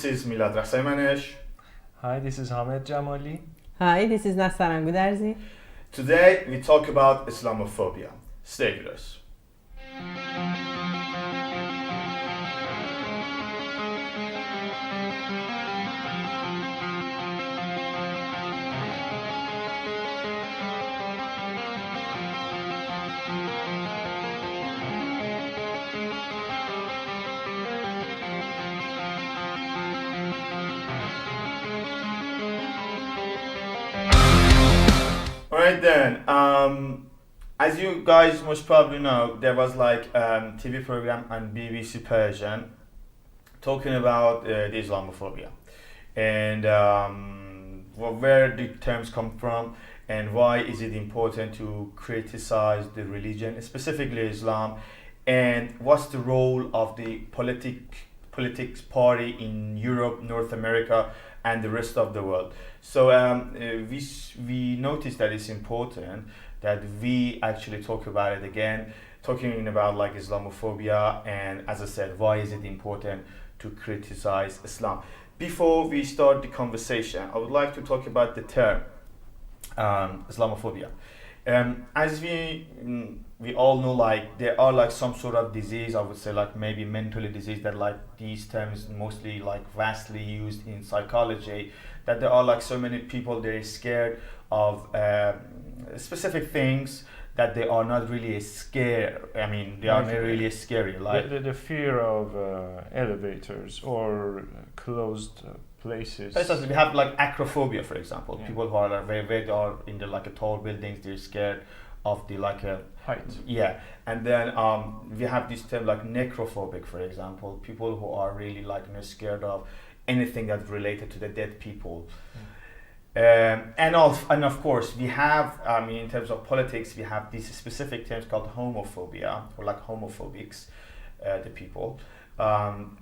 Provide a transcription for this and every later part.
this is Milad Rasemanesh. Hi, this is Hamed Jamali. Hi, this is Nasaran Gudarzi. Today we talk about Islamophobia. Stay with us. Alright then, as you guys most probably know, there was like TV program on BBC Persian talking about the Islamophobia and where the terms come from and why is it important to criticize the religion, specifically Islam, and what's the role of the politics party in Europe, North America, and the rest of the world. So we noticed that it's important that we actually talk about it again, talking about like Islamophobia, and as I said, why is it important to criticize Islam. Before we start the conversation, I would like to talk about the term Islamophobia. As we all know, like there are like some sort of disease, I would say like maybe mentally disease, that like these terms mostly like vastly used in psychology, that there are like so many people, they're scared of specific things that they are not really scared. I mean, they are not really scary. Like the fear of elevators or closed places. Precisely, we have like acrophobia, for example. Yeah. People who are like, very are in the like a tall buildings, they're scared of the like a height. Yeah, and then we have this term like necrophobic, for example. People who are really like scared of anything that's related to the dead people. And of course we have in terms of politics, we have these specific terms called homophobia, or like homophobics, the people,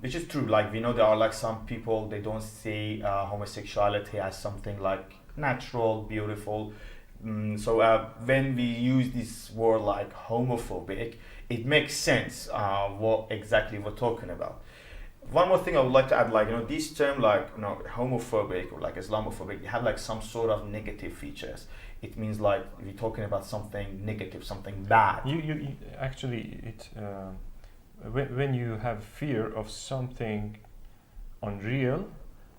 which is true. Like we know there are like some people, they don't see homosexuality as something like natural, beautiful. So when we use this word like homophobic, it makes sense what exactly we're talking about. One more thing I would like to add, like this term like homophobic or like Islamophobic, you have like some sort of negative features. It means like we're talking about something negative, something bad. You actually it when you have fear of something unreal,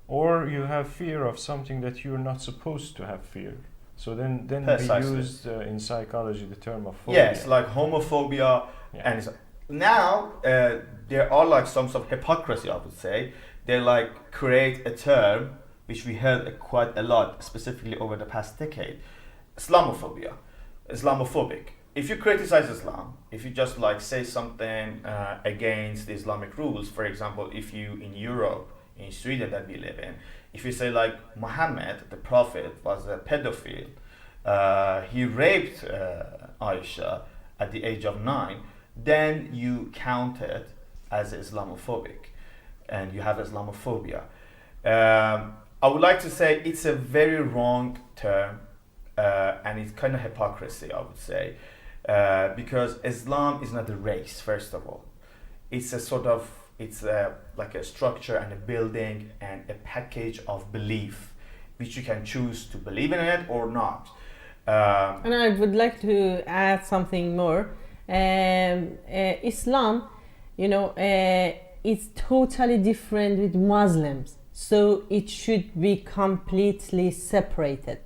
or you have fear of something that you're not supposed to have fear. So then Precisely. we used in psychology the term of phobia. Yes, like homophobia, and now there are like some sort of hypocrisy, I would say. They like create a term which we heard quite a lot, specifically over the past decade: Islamophobia, Islamophobic. If you criticize Islam, if you just like say something against the Islamic rules, for example, if you in Europe, in Sweden that we live in, if you say like Muhammad, the Prophet, was a pedophile, he raped Aisha at the age of 9, then you count it as Islamophobic and you have Islamophobia. I would like to say it's a very wrong term and it's kind of hypocrisy, I would say, because Islam is not a race, first of all. It's a sort of, like a structure and a building and a package of belief which you can choose to believe in it or not. And I would like to add something more. Islam, is totally different with Muslims, so it should be completely separated.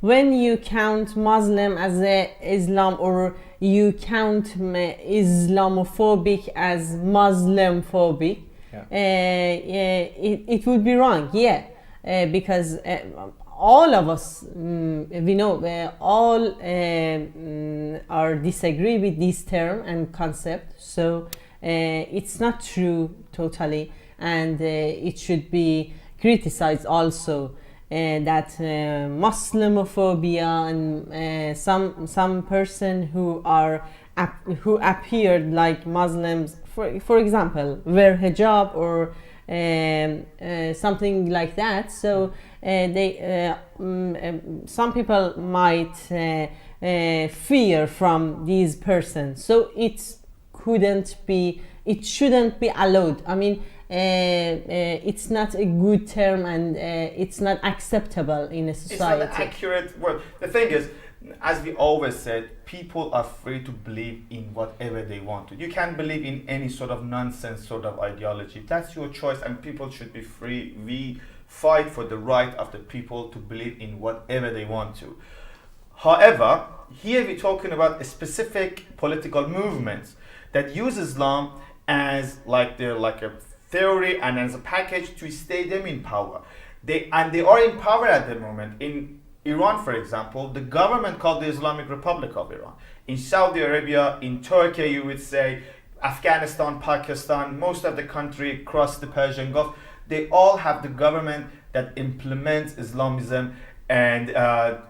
When you count Muslim as Islam, or you count Islamophobic as Muslimphobic, it would be wrong. Because all of us, we know, all are disagree with this term and concept. So it's not true totally, and it should be criticized also. That Islamophobia and some person who appeared like Muslims, for example, wear hijab or something like that. So some people might fear from these persons. So it shouldn't be allowed. it's not a good term, and it's not acceptable in a society. It's not accurate word. The thing is, as we always said, people are free to believe in whatever they want to. You can believe in any sort of nonsense sort of ideology. That's your choice, and people should be free. We fight for the right of the people to believe in whatever they want to. However, here we're talking about a specific political movements that use Islam as they're like a theory and as a package to stay them in power. They are in power at the moment. In Iran, for example, the government called the Islamic Republic of Iran. In Saudi Arabia, in Turkey, you would say, Afghanistan, Pakistan, most of the country across the Persian Gulf, they all have the government that implements Islamism, and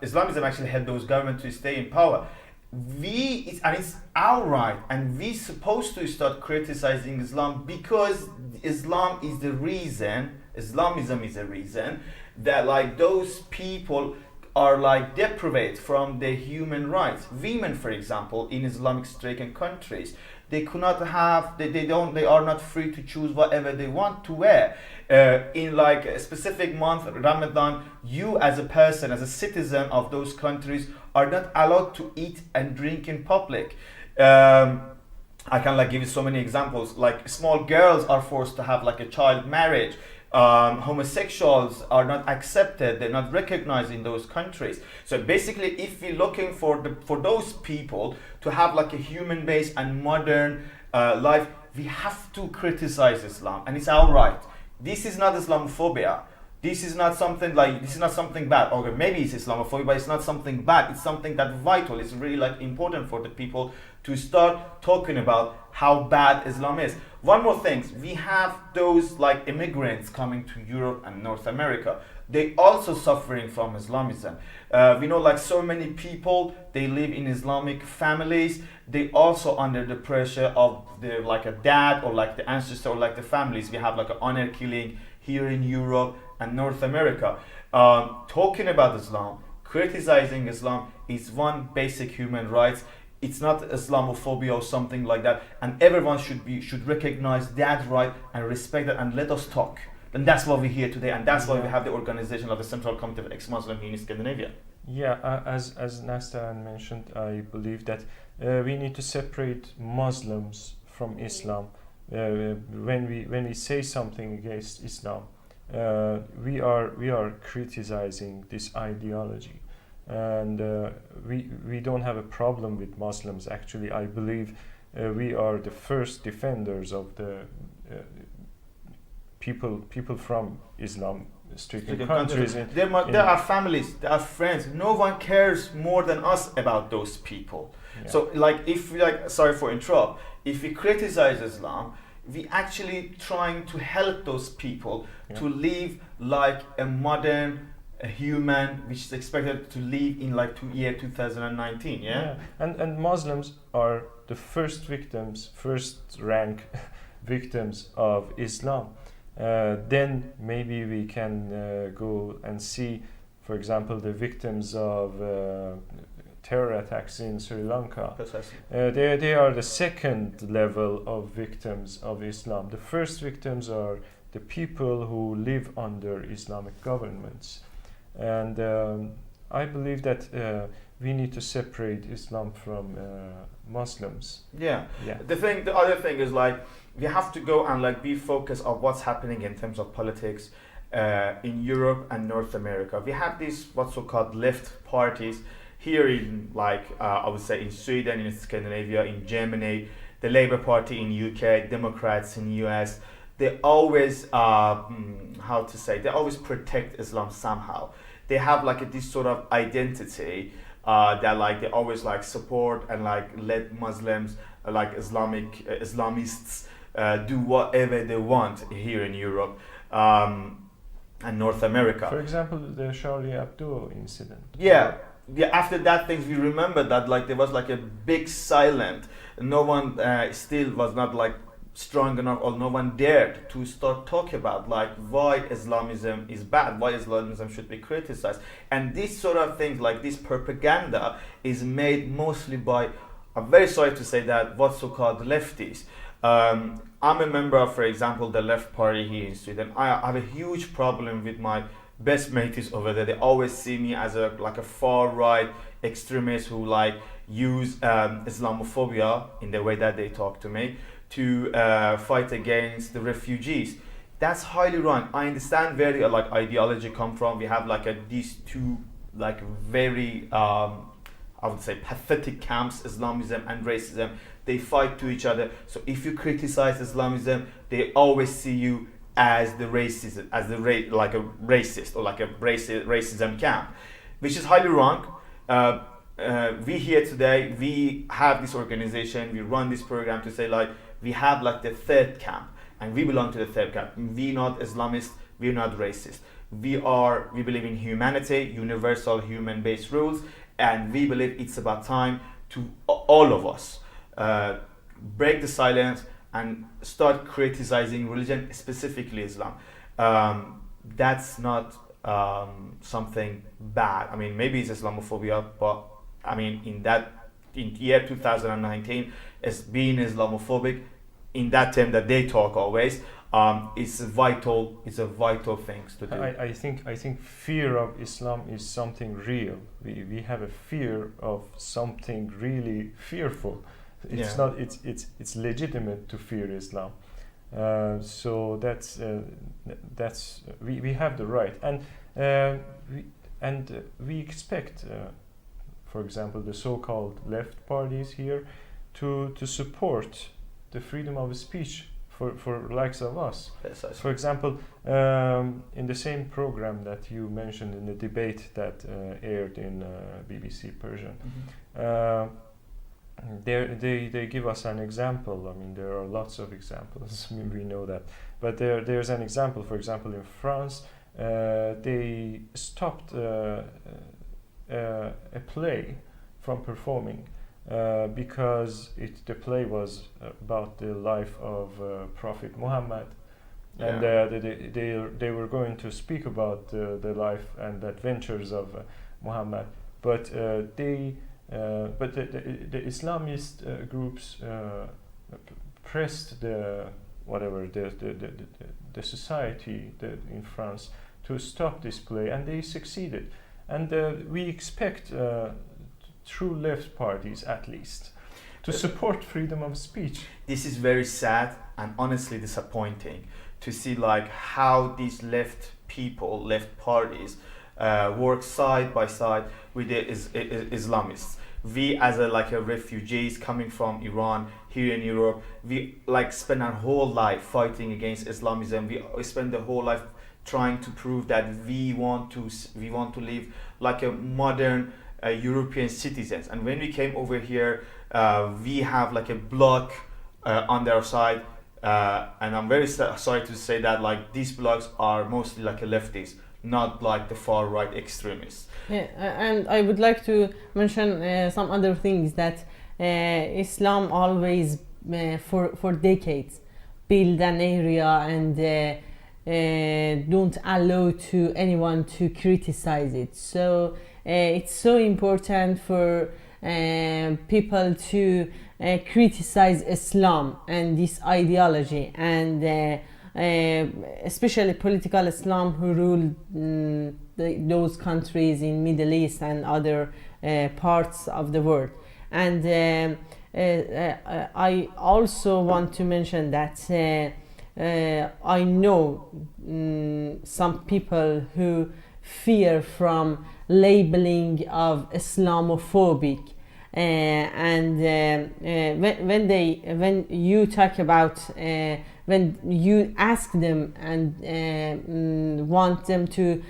Islamism actually helped those governments to stay in power. It's our right, and we're supposed to start criticizing Islam because Islamism is the reason that those people are deprived from their human rights. Women, for example, in Islamic stricken countries, they cannot have, they are not free to choose whatever they want to wear. In a specific month, Ramadan, you as a person, as a citizen of those countries, are not allowed to eat and drink in public. I can give you so many examples. Small girls are forced to have a child marriage. Homosexuals are not accepted, they're not recognized in those countries. So basically, if we're looking for those people to have a human base and modern life, we have to criticize Islam, and it's our right. This is not Islamophobia. This is not something bad. Okay, maybe it's Islamophobia, but it's not something bad. It's something that's vital. It's really important for the people to start talking about how bad Islam is. One more thing, we have those immigrants coming to Europe and North America. They also suffering from Islamism. We know so many people, they live in Islamic families. They also under the pressure of their a dad or the ancestor or the families. We have an honor killing here in Europe and North America. Talking about Islam, criticizing Islam is one basic human rights. It's not Islamophobia or something like that, and everyone should recognize that right and respect that, and let us talk. And that's why we're here today, and that's why we have the organization of the Central Committee of Exmuslim in Scandinavia. Yeah, as Nastan mentioned, I believe that we need to separate Muslims from Islam. When we say something against Islam, we are criticizing this ideology. And we don't have a problem with Muslims. Actually, I believe we are the first defenders of the people from Islam-stricken countries. There are families, there are friends. No one cares more than us about those people. Yeah. So, if we sorry for interrupt, if we criticize Islam, we actually trying to help those people to live a modern human, which is expected to live in year 2019. And Muslims are the first rank victims of Islam. Then maybe we can go and see, for example, the victims of terror attacks in Sri Lanka. They are the second level of victims of Islam. The first victims are the people who live under Islamic governments. And I believe that we need to separate Islam from Muslims. The other thing is we have to go and be focused on what's happening in terms of politics in Europe and North America. We have these what's so-called left parties here in I would say in Sweden, in Scandinavia, in Germany, the Labour Party in UK, Democrats in US. They always they always protect Islam somehow. They have this sort of identity that they always support and let Muslims Islamists do whatever they want here in Europe and North America. For example, the Charlie Hebdo incident. After that things we remember that there was a big silence. No one still was not strong enough, or no one dared to start talking about why Islamism is bad, why Islamism should be criticized. And these sort of things, this propaganda, is made mostly by, I'm very sorry to say that, what's so-called lefties. I'm a member of, for example, the Left Party here in Sweden. I have a huge problem with my best mates over there. They always see me as a far right extremist who like use Islamophobia in the way that they talk to me to fight against the refugees. That's highly wrong. I understand where like ideology come from. We have like these two like very I would say pathetic camps, Islamism and racism. They fight to each other. So if you criticize Islamism, they always see you as the racist, as like a racist or like a racism camp, which is highly wrong. We here today, we have this organization, we run this program to say like we have like the third camp, and we belong to the third camp. We not Islamist, we're not racist. We believe in humanity, universal human-based rules, and we believe it's about time to all of us break the silence and start criticizing religion, specifically Islam. That's not something bad. I mean, maybe it's Islamophobia, but I mean, in year 2019, as being Islamophobic, in that term that they talk always, it's a vital thing to do. I think fear of Islam is something real. We have a fear of something really fearful. It's not. It's legitimate to fear Islam. So that's we have the right, and we expect, for example, the so-called left parties here to support the freedom of speech for likes of us. For example, in the same program that you mentioned in the debate that aired in BBC Persian, they give us an example. I mean, there are lots of examples. We know that, but there's an example. For example, in France, they stopped a play from performing because the play was about the life of Prophet Muhammad, and they were going to speak about the life and adventures of Muhammad, but the Islamist groups pressed the society in France to stop this play, and they succeeded. And we expect true left parties, at least, to support freedom of speech. This is very sad and honestly disappointing to see like how these left parties work side by side with the Islamists. We as refugees coming from Iran here in Europe, we like spend our whole life fighting against Islamism. We spend the whole life trying to prove that we want to live like a modern European citizens. And when we came over here, we have like a block on their side, and I'm very sorry to say that like these blocks are mostly like a lefties, not like the far right extremists. Yeah, and I would like to mention some other things that Islam always for decades build an area and don't allow to anyone to criticize it. So it's so important for people to criticize Islam and this ideology, and especially political Islam who rule those countries in Middle East and other parts of the world. And I also want to mention that I know some people who fear from labeling of Islamophobic, and when you talk about when you ask them and want them to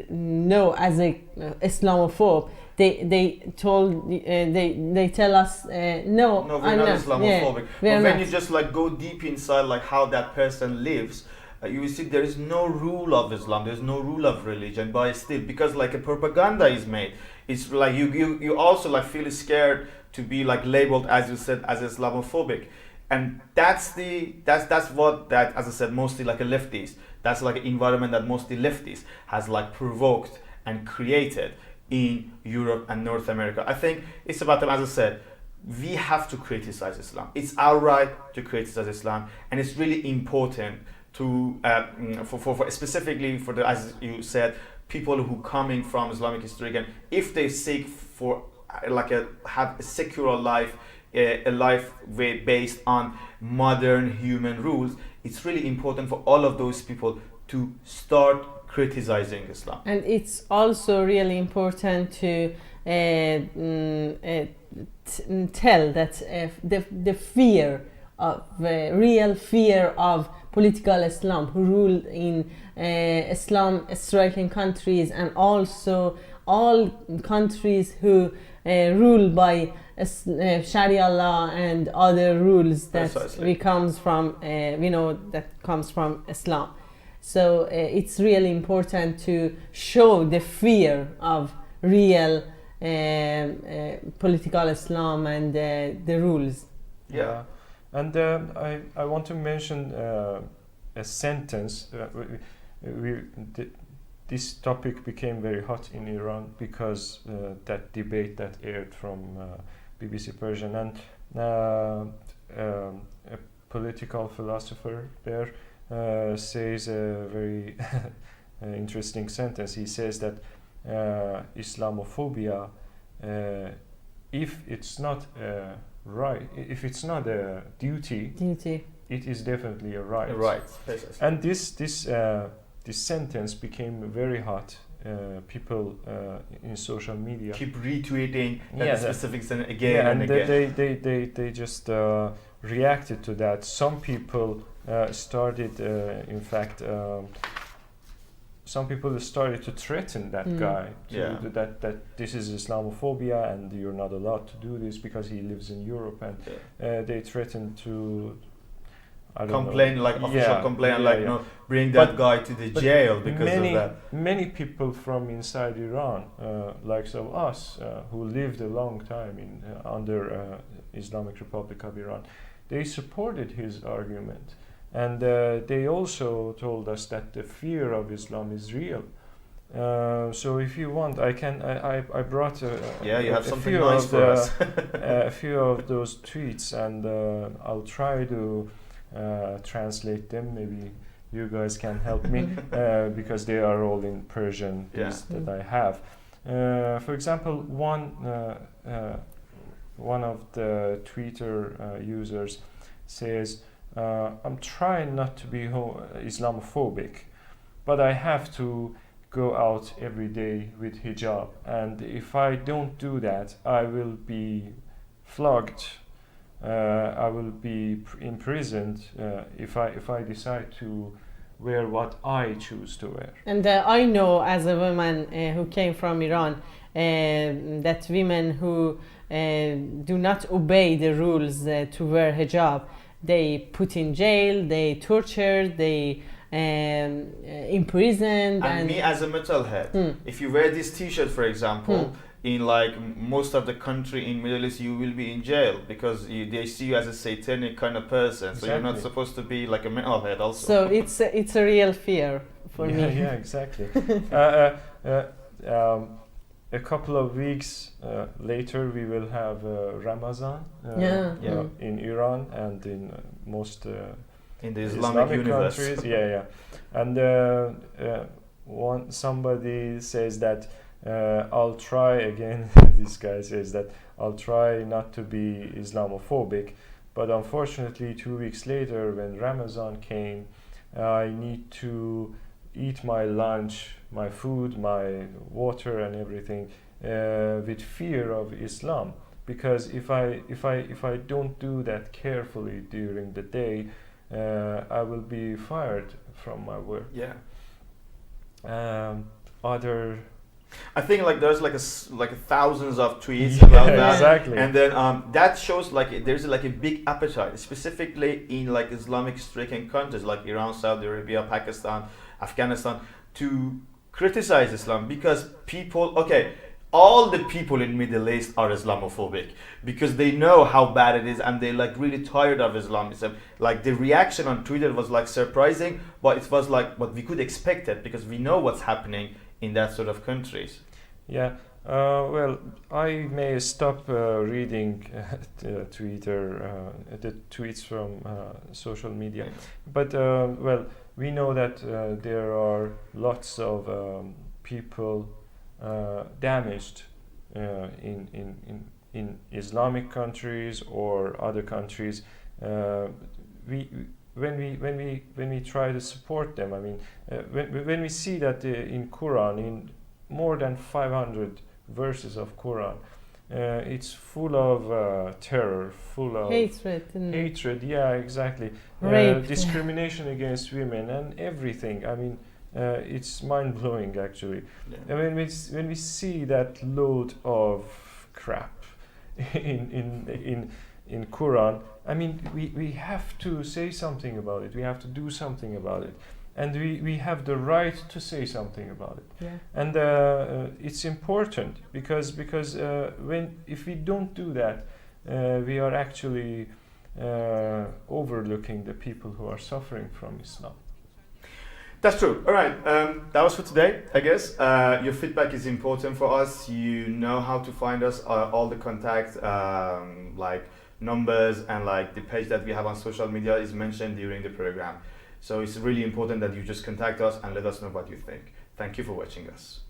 know as a Islamophobe, they tell us no, we're not Islamophobic. But when not. you just like go deep inside like how that person lives, you will see there is no rule of Islam, there's no rule of religion, but still, because like a propaganda is made, it's like you also like feel scared to be like labeled, as you said, as Islamophobic. And that's what that, as I said, mostly like a lefties, that's like an environment that mostly lefties has like provoked and created in Europe and North America. I think it's about them, as I said, we have to criticize Islam. It's our right to criticize Islam, and it's really important to for specifically for the, as you said, people who coming from Islamic history again, if they seek for have a secular life, a life based on modern human rules, it's really important for all of those people to start criticizing Islam. And it's also really important to tell that the fear of real fear of political Islam who rule in Islam striking countries, and also all countries who rule by Sharia law and other rules that comes from that comes from Islam. So it's really important to show the fear of real political Islam and the rules. Yeah. And I want to mention a sentence. This topic became very hot in Iran because that debate that aired from BBC Persian, and a political philosopher there says a very interesting sentence. He says that Islamophobia, if it's not right, if it's not a duty, it is definitely a right. Right. And this sentence became very hot. People in social media keep retweeting that specific sentence again and again. They just reacted to that. Some people started, in fact, some people started to threaten that guy that this is Islamophobia and you're not allowed to do this because he lives in Europe, and they threatened to complain, like official complaint, bring that guy to the jail because of that. Many people from inside Iran, like some us, who lived a long time in under Islamic Republic of Iran, they supported his argument, and they also told us that the fear of Islam is real. So if you want, I brought a few nice of for us. a few of those tweets, and I'll try to translate them. Maybe you guys can help me because they are all in Persian that I have. For example, one of the Twitter users says, I'm trying not to be Islamophobic, but I have to go out every day with hijab, and if I don't do that, I will be flogged. I will be imprisoned if I decide to wear what I choose to wear. And I know, as a woman who came from Iran, that women who do not obey the rules to wear hijab, they put in jail, they tortured, they imprisoned. And me as a metalhead, if you wear this T-shirt, for example, in like most of the country in Middle East, you will be in jail because they see you as a satanic kind of person. So you're not supposed to be like a metalhead also. So it's a real fear for me. Yeah, exactly. A couple of weeks later, we will have Ramadan in Iran and in most in the Islamic universe. Countries. And somebody says that I'll try again. This guy says that I'll try not to be Islamophobic, but unfortunately 2 weeks later when Ramadan came, I need to eat my lunch, my food, my water and everything with fear of Islam, because if I don't do that carefully during the day, I will be fired from my work. I think like there's like thousands of tweets about that, exactly. And then that shows like there's like a big appetite, specifically in like Islamic-stricken countries like Iran, Saudi Arabia, Pakistan, Afghanistan, to criticize Islam because all the people in Middle East are Islamophobic because they know how bad it is and they're like really tired of Islamism. Like the reaction on Twitter was like surprising, but it was like what we could expect it because we know what's happening in that sort of countries. Yeah, Well, I may stop reading Twitter, the tweets from social media, but well, we know that there are lots of people damaged in Islamic countries or other countries. We when we try to support them, I mean, when we see that in Quran, in more than 500 verses of Quran, it's full of terror, full of hatred. Yeah, exactly. Rape. Discrimination against women and everything. I mean, it's mind blowing actually. Yeah. I mean, when we see that load of crap in Quran, I mean, we have to say something about it. We have to do something about it, and we have the right to say something about it. Yeah. And it's important because if we don't do that, we are actually overlooking the people who are suffering from Islam. That's true. All right. That was for today, I guess. Your feedback is important for us. You know how to find us. All the contact, like numbers and like the page that we have on social media is mentioned during the program. So it's really important that you just contact us and let us know what you think. Thank you for watching us.